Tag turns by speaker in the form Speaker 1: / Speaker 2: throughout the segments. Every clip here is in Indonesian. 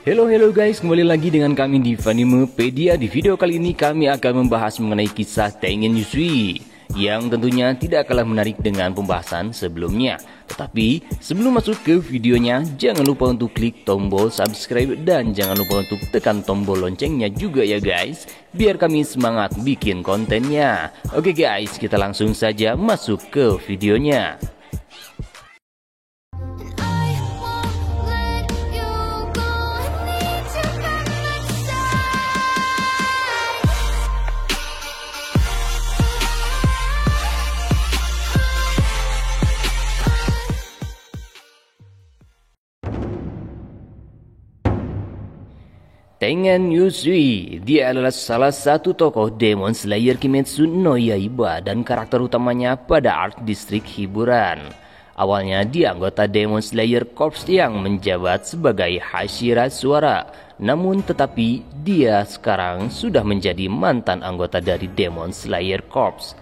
Speaker 1: Halo guys, kembali lagi dengan kami di Fanimepedia. Di video kali ini kami akan membahas mengenai kisah Tengen Yusui yang tentunya tidak kalah menarik dengan pembahasan sebelumnya. Tetapi sebelum masuk ke videonya, jangan lupa untuk klik tombol subscribe dan jangan lupa untuk tekan tombol loncengnya juga ya guys, biar kami semangat bikin kontennya. Oke guys, kita langsung saja masuk ke videonya. Tengen Yusui, dia adalah salah satu tokoh Demon Slayer Kimetsu no Yaiba dan karakter utamanya pada arc distrik hiburan. Awalnya dia anggota Demon Slayer Corps yang menjabat sebagai Hashira Suara. Namun tetapi dia sekarang sudah menjadi mantan anggota dari Demon Slayer Corps.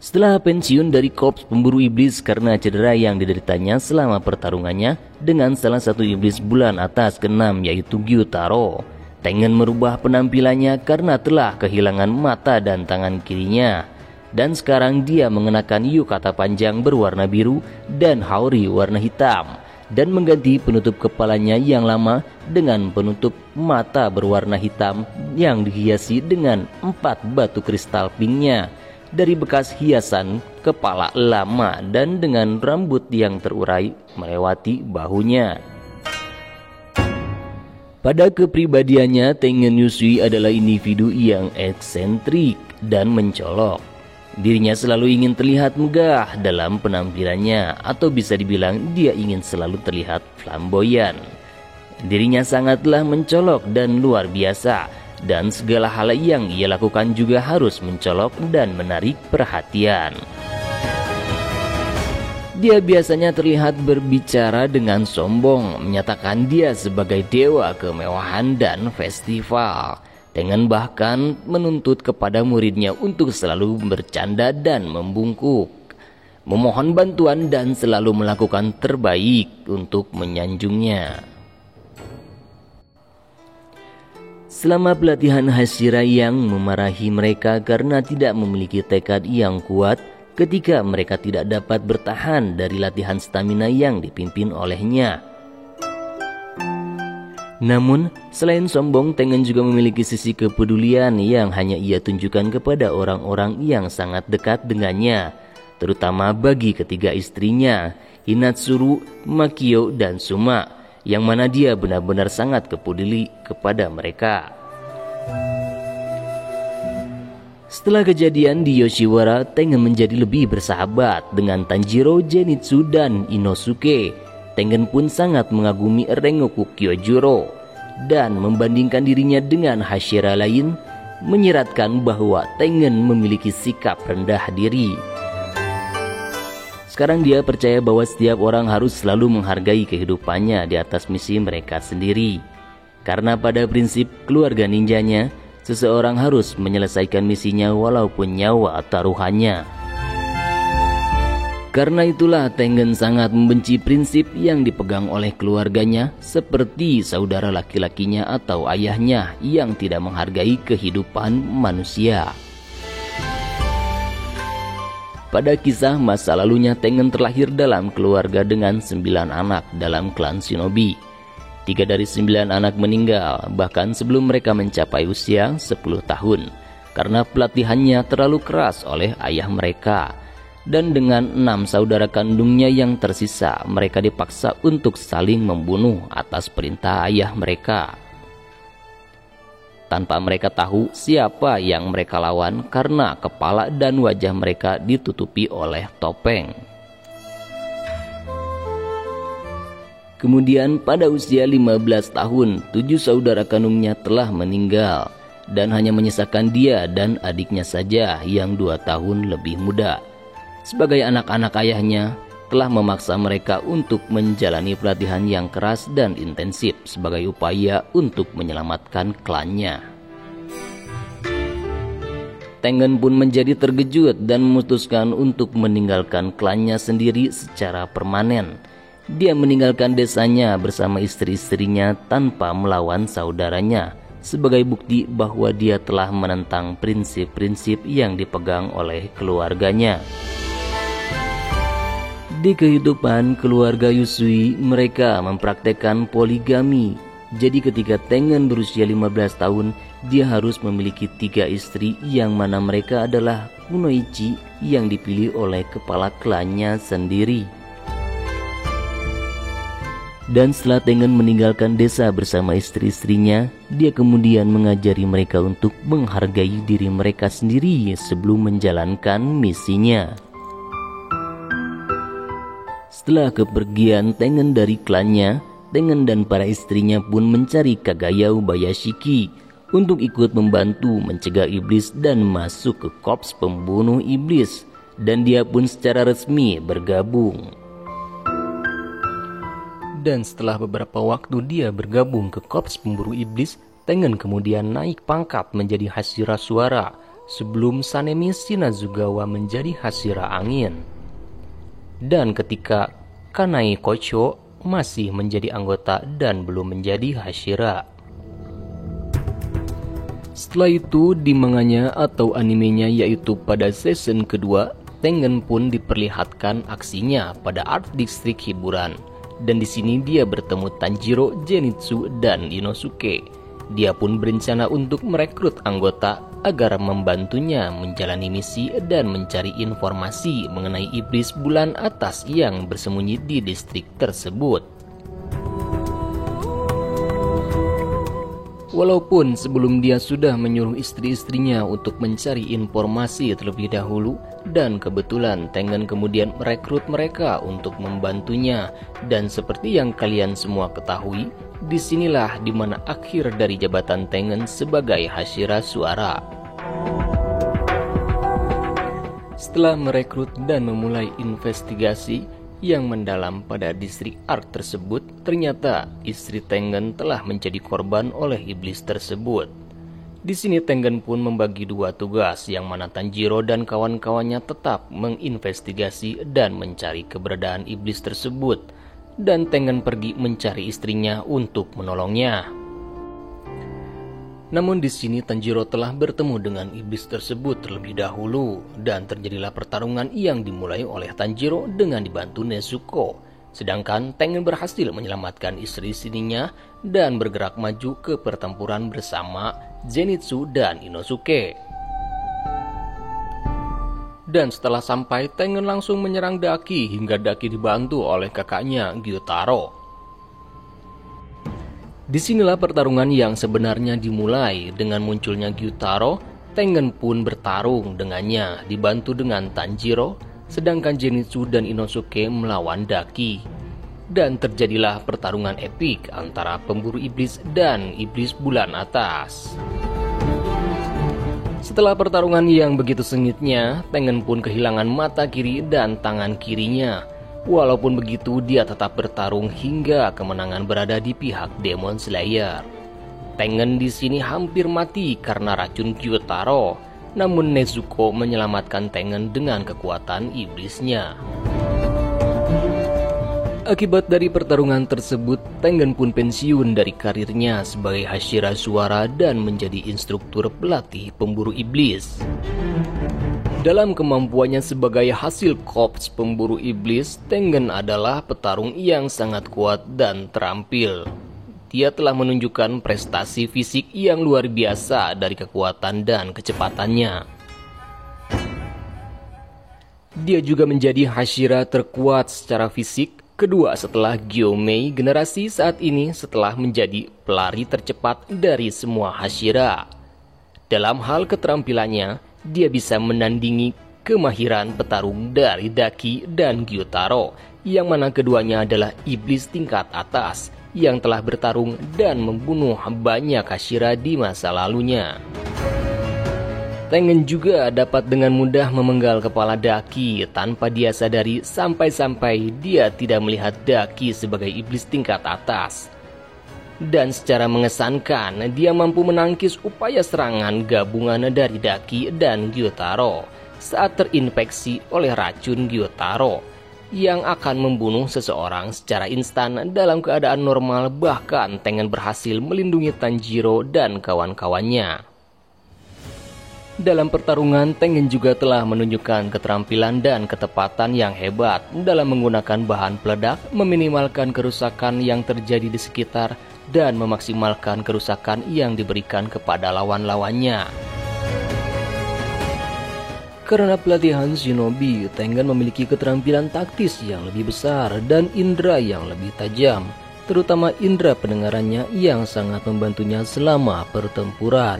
Speaker 1: Setelah pensiun dari Korps Pemburu Iblis karena cedera yang dideritanya selama pertarungannya dengan salah satu iblis bulan atas ke-6 yaitu Gyutaro, Tengen merubah penampilannya karena telah kehilangan mata dan tangan kirinya. Dan sekarang dia mengenakan yukata panjang berwarna biru dan haori warna hitam dan mengganti penutup kepalanya yang lama dengan penutup mata berwarna hitam yang dihiasi dengan 4 batu kristal pinknya dari bekas hiasan kepala lama dan dengan rambut yang terurai melewati bahunya. Pada kepribadiannya, Tengen Yusui adalah individu yang eksentrik dan mencolok. Dirinya selalu ingin terlihat megah dalam penampilannya, atau bisa dibilang dia ingin selalu terlihat flamboyan. Dirinya sangatlah mencolok dan luar biasa, dan segala hal yang ia lakukan juga harus mencolok dan menarik perhatian. Dia biasanya terlihat berbicara dengan sombong, menyatakan dia sebagai dewa kemewahan dan festival. Tengen bahkan menuntut kepada muridnya untuk selalu bercanda dan membungkuk, memohon bantuan dan selalu melakukan terbaik untuk menyanjungnya. Selama pelatihan, Hashira yang memarahi mereka karena tidak memiliki tekad yang kuat ketika mereka tidak dapat bertahan dari latihan stamina yang dipimpin olehnya. Namun, selain sombong, Tengen juga memiliki sisi kepedulian yang hanya ia tunjukkan kepada orang-orang yang sangat dekat dengannya, terutama bagi ketiga istrinya, Hinatsuru, Makio, dan Suma, yang mana dia benar-benar sangat peduli kepada mereka. Setelah kejadian di Yoshiwara, Tengen menjadi lebih bersahabat dengan Tanjiro, Zenitsu, dan Inosuke. Tengen pun sangat mengagumi Rengoku Kyojuro dan membandingkan dirinya dengan Hashira lain, menyiratkan bahwa Tengen memiliki sikap rendah diri. Sekarang dia percaya bahwa setiap orang harus selalu menghargai kehidupannya di atas misi mereka sendiri. Karena pada prinsip keluarga ninjanya, seseorang harus menyelesaikan misinya walaupun nyawa taruhannya. Karena itulah Tengen sangat membenci prinsip yang dipegang oleh keluarganya seperti saudara laki-lakinya atau ayahnya yang tidak menghargai kehidupan manusia. Pada kisah masa lalunya, Tengen terlahir dalam keluarga dengan 9 anak dalam klan shinobi. 3 dari 9 anak meninggal bahkan sebelum mereka mencapai usia 10 tahun karena pelatihannya terlalu keras oleh ayah mereka. Dan dengan 6 saudara kandungnya yang tersisa, mereka dipaksa untuk saling membunuh atas perintah ayah mereka, tanpa mereka tahu siapa yang mereka lawan karena kepala dan wajah mereka ditutupi oleh topeng. Kemudian pada usia 15 tahun, 7 saudara kandungnya telah meninggal dan hanya menyisakan dia dan adiknya saja yang 2 tahun lebih muda. Sebagai anak-anak ayahnya, telah memaksa mereka untuk menjalani pelatihan yang keras dan intensif sebagai upaya untuk menyelamatkan klannya. Tengen pun menjadi terkejut dan memutuskan untuk meninggalkan klannya sendiri secara permanen. Dia meninggalkan desanya bersama istri-istrinya tanpa melawan saudaranya, sebagai bukti bahwa dia telah menentang prinsip-prinsip yang dipegang oleh keluarganya. Di kehidupan keluarga Yusui, mereka mempraktekkan poligami. Jadi ketika Tengen berusia 15 tahun, dia harus memiliki 3 istri yang mana mereka adalah kunoichi yang dipilih oleh kepala klannya sendiri. Dan setelah Tengen meninggalkan desa bersama istri-istrinya, dia kemudian mengajari mereka untuk menghargai diri mereka sendiri sebelum menjalankan misinya. Setelah kepergian Tengen dari klannya, Tengen dan para istrinya pun mencari Kagayao Bayashiki untuk ikut membantu mencegah iblis dan masuk ke korps pembunuh iblis, dan dia pun secara resmi bergabung. Dan setelah beberapa waktu dia bergabung ke korps pemburu iblis, Tengen kemudian naik pangkat menjadi Hashira Suara sebelum Sanemi Shinazugawa menjadi Hashira Angin. Dan ketika Kanai Kocho masih menjadi anggota dan belum menjadi Hashira. Setelah itu di manganya atau animenya, yaitu pada season kedua, Tengen pun diperlihatkan aksinya pada art distrik hiburan. Dan di sini dia bertemu Tanjiro, Zenitsu, dan Inosuke. Dia pun berencana untuk merekrut anggota agar membantunya menjalani misi dan mencari informasi mengenai iblis bulan atas yang bersembunyi di distrik tersebut. Walaupun sebelum dia sudah menyuruh istri-istrinya untuk mencari informasi terlebih dahulu, dan kebetulan Tengen kemudian merekrut mereka untuk membantunya. Dan seperti yang kalian semua ketahui, disinilah dimana akhir dari jabatan Tengen sebagai Hashira Suara. Setelah merekrut dan memulai investigasi yang mendalam pada distrik Ark tersebut, ternyata istri Tengen telah menjadi korban oleh iblis tersebut. Di sini Tengen pun membagi 2 tugas, yang mana Tanjiro dan kawan-kawannya tetap menginvestigasi dan mencari keberadaan iblis tersebut, dan Tengen pergi mencari istrinya untuk menolongnya. Namun di sini Tanjiro telah bertemu dengan iblis tersebut terlebih dahulu, dan terjadilah pertarungan yang dimulai oleh Tanjiro dengan dibantu Nezuko. Sedangkan Tengen berhasil menyelamatkan istri-istrinya dan bergerak maju ke pertempuran bersama Zenitsu dan Inosuke. Dan setelah sampai, Tengen langsung menyerang Daki hingga Daki dibantu oleh kakaknya Gyutaro. Disinilah pertarungan yang sebenarnya dimulai. Dengan munculnya Gyutaro, Tengen pun bertarung dengannya dibantu dengan Tanjiro, sedangkan Zenitsu dan Inosuke melawan Daki. Dan terjadilah pertarungan epik antara pemburu iblis dan iblis bulan atas. Setelah pertarungan yang begitu sengitnya, Tengen pun kehilangan mata kiri dan tangan kirinya. Walaupun begitu, dia tetap bertarung hingga kemenangan berada di pihak Demon Slayer. Tengen di sini hampir mati karena racun Gyutaro, namun Nezuko menyelamatkan Tengen dengan kekuatan iblisnya. Akibat dari pertarungan tersebut, Tengen pun pensiun dari karirnya sebagai Hashira Suara dan menjadi instruktur pelatih pemburu iblis. Dalam kemampuannya sebagai hasil korps pemburu iblis, Tengen adalah petarung yang sangat kuat dan terampil. Dia telah menunjukkan prestasi fisik yang luar biasa dari kekuatan dan kecepatannya. Dia juga menjadi Hashira terkuat secara fisik kedua setelah Gyomei generasi saat ini, setelah menjadi pelari tercepat dari semua Hashira. Dalam hal keterampilannya, dia bisa menandingi kemahiran petarung dari Daki dan Gyutaro, yang mana keduanya adalah iblis tingkat atas yang telah bertarung dan membunuh banyak Hashira di masa lalunya. Tengen juga dapat dengan mudah memenggal kepala Daki tanpa dia sadari, sampai-sampai dia tidak melihat Daki sebagai iblis tingkat atas. Dan secara mengesankan, dia mampu menangkis upaya serangan gabungan dari Daki dan Gyutaro saat terinfeksi oleh racun Gyutaro. yang akan membunuh seseorang secara instan dalam keadaan normal, bahkan Tengen berhasil melindungi Tanjiro dan kawan-kawannya. Dalam pertarungan, Tengen juga telah menunjukkan keterampilan dan ketepatan yang hebat dalam menggunakan bahan peledak, meminimalkan kerusakan yang terjadi di sekitar, dan memaksimalkan kerusakan yang diberikan kepada lawan-lawannya. Karena pelatihan shinobi, Tengen memiliki keterampilan taktis yang lebih besar dan indera yang lebih tajam, terutama indera pendengarannya yang sangat membantunya selama pertempuran.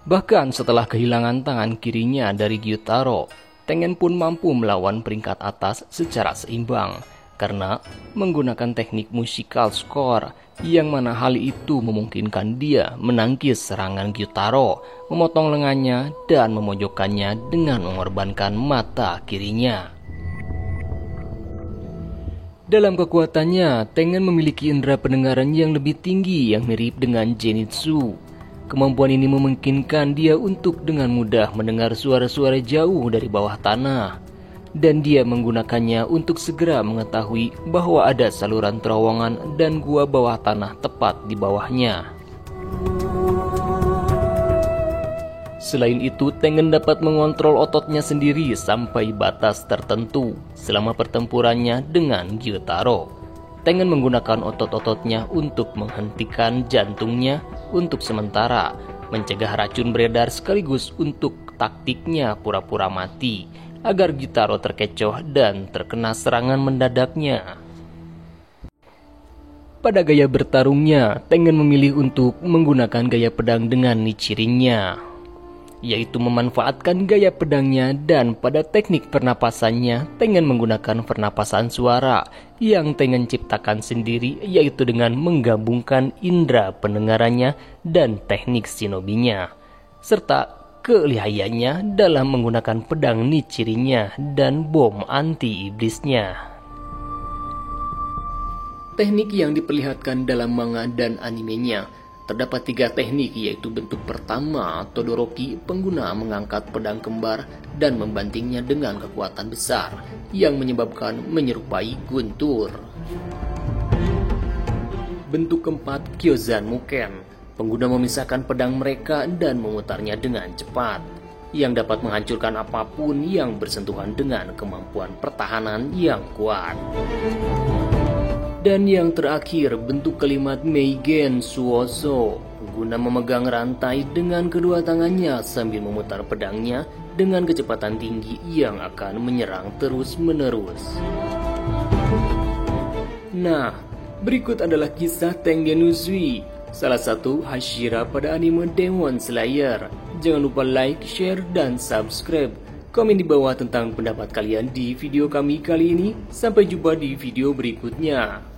Speaker 1: Bahkan setelah kehilangan tangan kirinya dari Gyutaro, Tengen pun mampu melawan peringkat atas secara seimbang karena menggunakan teknik musikal score, yang mana hal itu memungkinkan dia menangkis serangan Gyutaro, memotong lengannya dan memojokkannya dengan mengorbankan mata kirinya. Dalam kekuatannya, Tengen memiliki indera pendengaran yang lebih tinggi yang mirip dengan Zenitsu. Kemampuan ini memungkinkan dia untuk dengan mudah mendengar suara-suara jauh dari bawah tanah, dan dia menggunakannya untuk segera mengetahui bahwa ada saluran terowongan dan gua bawah tanah tepat di bawahnya. Selain itu, Tengen dapat mengontrol ototnya sendiri sampai batas tertentu selama pertempurannya dengan Gyutaro. Tengen menggunakan otot-ototnya untuk menghentikan jantungnya untuk sementara, mencegah racun beredar sekaligus untuk taktiknya pura-pura mati, agar Gyutaro terkecoh dan terkena serangan mendadaknya. Pada gaya bertarungnya, Tengen memilih untuk menggunakan gaya pedang dengan nichirinnya, yaitu memanfaatkan gaya pedangnya, dan pada teknik pernapasannya, Tengen menggunakan pernapasan suara yang Tengen ciptakan sendiri, yaitu dengan menggabungkan indera pendengarannya dan teknik shinobinya, serta kelihayannya dalam menggunakan pedang nichirinya dan bom anti-iblisnya. Teknik yang diperlihatkan dalam manga dan animenya terdapat 3 teknik, yaitu bentuk pertama, Todoroki, pengguna mengangkat pedang kembar dan membantingnya dengan kekuatan besar yang menyebabkan menyerupai guntur. Bentuk keempat, Kyozan Muken, pengguna memisahkan pedang mereka dan memutarnya dengan cepat, yang dapat menghancurkan apapun yang bersentuhan dengan kemampuan pertahanan yang kuat. Dan yang terakhir, bentuk kalimat Meigen Suoso, pengguna memegang rantai dengan kedua tangannya sambil memutar pedangnya dengan kecepatan tinggi yang akan menyerang terus-menerus. Nah, berikut adalah kisah Tengen Uzui, salah satu Hashira pada anime Demon Slayer. Jangan lupa like, share, dan subscribe. Komen di bawah tentang pendapat kalian di video kami kali ini. Sampai jumpa di video berikutnya.